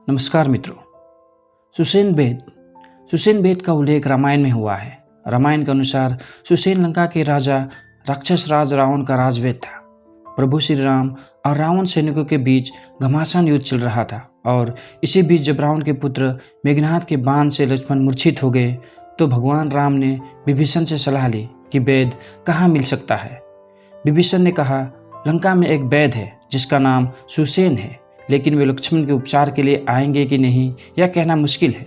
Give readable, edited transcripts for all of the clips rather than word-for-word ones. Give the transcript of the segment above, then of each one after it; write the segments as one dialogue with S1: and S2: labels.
S1: नमस्कार मित्रों। सुसेन बेद का उल्लेख रामायण में हुआ है। रामायण के अनुसार सुसेन लंका के राजा राक्षस राज रावण का राजवेद था। प्रभु श्री राम और रावण सैनिकों के बीच घमासान युद्ध चल रहा था और इसी बीच जब रावण के पुत्र मेघनाद के बाण से लक्ष्मण मूर्छित हो गए तो भगवान राम ने विभीषण से सलाह ली कि वेद कहाँ मिल सकता है। विभीषण ने कहा, लंका में एक वैद है जिसका नाम सुसेन है, लेकिन वे लक्ष्मण के उपचार के लिए आएंगे कि नहीं यह कहना मुश्किल है।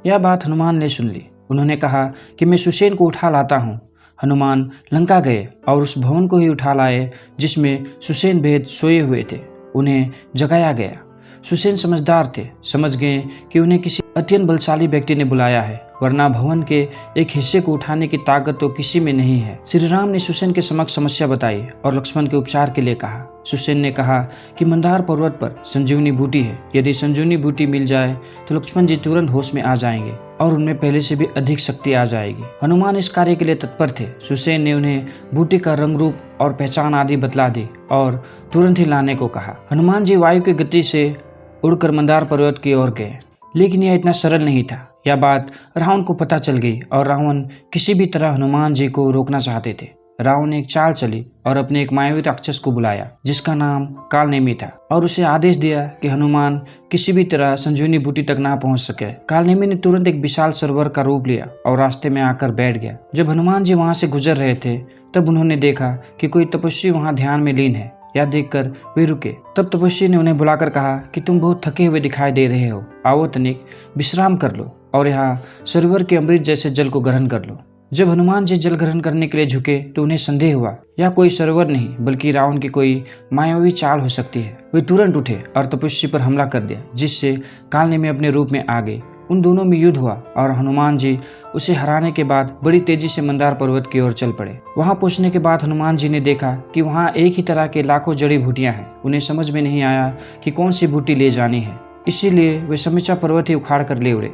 S1: यह बात हनुमान ने सुन ली। उन्होंने कहा कि मैं सुसेन को उठा लाता हूँ। हनुमान लंका गए और उस भवन को ही उठा लाए जिसमें सुसेन बेद सोए हुए थे। उन्हें जगाया गया। सुसेन समझदार थे, समझ गए कि उन्हें किसी अत्यंत बलशाली व्यक्ति ने बुलाया है, वरना भवन के एक हिस्से को उठाने की ताकत तो किसी में नहीं है। श्री राम ने सुसेन के समक्ष समस्या बताई और लक्ष्मण के उपचार के लिए कहा। सुसेन ने कहा कि मंदार पर्वत पर संजीवनी बूटी है। यदि संजीवनी बूटी मिल जाए तो लक्ष्मण जी तुरंत होश में आ जाएंगे और उनमें पहले से भी अधिक शक्ति आ जाएगी। हनुमान इस कार्य के लिए तत्पर थे। सुसेन ने उन्हें बूटी का रंग रूप और पहचान आदि बतला दी और तुरंत ही लाने को कहा। हनुमान जी वायु की गति से उड़कर मंदार पर्वत की ओर गए, लेकिन यह इतना सरल नहीं था। यह बात रावण को पता चल गई और रावण किसी भी तरह हनुमान जी को रोकना चाहते थे। रावण ने एक चाल चली और अपने एक मायावी राक्षस को बुलाया जिसका नाम कालनेमी था और उसे आदेश दिया कि हनुमान किसी भी तरह संजीवनी बूटी तक ना पहुंच सके। कालनेमी ने तुरंत एक विशाल सरोवर का रूप लिया और रास्ते में आकर बैठ गया। जब हनुमान जी वहां से गुजर रहे थे तब उन्होंने देखा कि कोई तपस्वी वहां ध्यान में लीन है। यह देखकर वे रुके। तब तपस्वी ने उन्हें बुलाकर कहा कि तुम बहुत थके हुए दिखाई दे रहे हो, आओ तनिक विश्राम कर लो और यहाँ सरोवर के अमृत जैसे जल को ग्रहण कर लो। जब हनुमान जी जल ग्रहण करने के लिए झुके तो उन्हें संदेह हुआ, यह कोई सरोवर नहीं बल्कि रावण की कोई मायावी चाल हो सकती है। वे तुरंत उठे और तपस्वी पर हमला कर दिया, जिससे कालनेमी अपने रूप में आ गए। उन दोनों में युद्ध हुआ और हनुमान जी उसे हराने के बाद बड़ी तेजी से मंदार पर्वत की ओर चल पड़े। वहां पहुंचने के बाद हनुमान जी ने देखा कि वहां एक ही तरह के लाखों जड़ी बूटियां हैं। उन्हें समझ में नहीं आया कि कौन सी बूटी ले जानी है, इसीलिए वे समूचा पर्वत ही उखाड़ कर ले उड़े।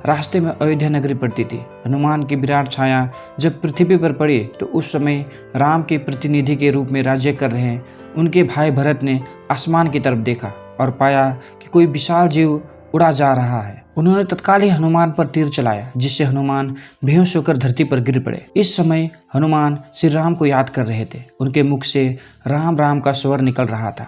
S1: रास्ते में अयोध्या नगरी पड़ती थी। हनुमान की विराट छाया जब पृथ्वी पर पड़ी तो उस समय राम के प्रतिनिधि के रूप में राज्य कर रहे उनके भाई भरत ने आसमान की तरफ देखा और पाया कि कोई विशाल जीव उड़ा जा रहा है। उन्होंने तत्काल ही हनुमान पर तीर चलाया, जिससे हनुमान बेहोश होकर धरती पर गिर पड़े। इस समय हनुमान श्री राम को याद कर रहे थे। उनके मुख से राम राम का स्वर निकल रहा था।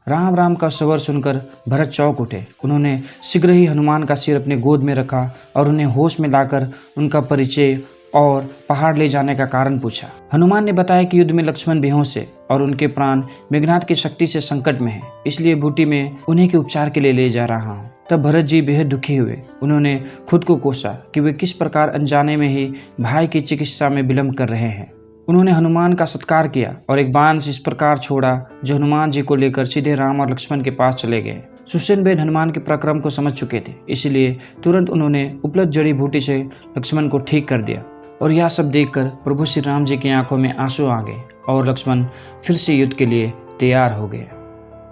S1: राम राम का स्वर सुनकर भरत चौंक उठे। उन्होंने शीघ्र ही हनुमान का सिर अपने गोद में रखा और उन्हें होश में लाकर उनका परिचय और पहाड़ ले जाने का कारण पूछा। हनुमान ने बताया कि युद्ध में लक्ष्मण बेहोश है और उनके प्राण मेघनाद की शक्ति से संकट में है, इसलिए बूटी में उन्हीं के उपचार के लिए ले जा रहा हूँ। तब भरत जी बेहद दुखी हुए। उन्होंने खुद को कोसा कि वे किस प्रकार अनजाने में ही भाई की चिकित्सा में विलम्ब कर रहे हैं। उन्होंने हनुमान का सत्कार किया और एक बाण इस प्रकार छोड़ा जो हनुमान जी को लेकर सीधे राम और लक्ष्मण के पास चले गए। सुसेन बेद हनुमान के पराक्रम को समझ चुके थे, इसलिए तुरंत उन्होंने उपलब्ध जड़ी बूटी से लक्ष्मण को ठीक कर दिया और यह सब देखकर प्रभु श्री राम जी की आंखों में आंसू आ गए और लक्ष्मण फिर से युद्ध के लिए तैयार हो गए।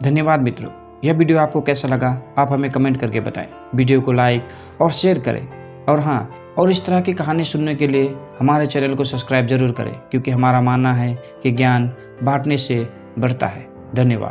S1: धन्यवाद मित्रों। यह वीडियो आपको कैसा लगा आप हमें कमेंट करके बताएं। वीडियो को लाइक और शेयर करें और हाँ, और इस तरह की कहानी सुनने के लिए हमारे चैनल को सब्सक्राइब जरूर करें, क्योंकि हमारा मानना है कि ज्ञान बांटने से बढ़ता है। धन्यवाद।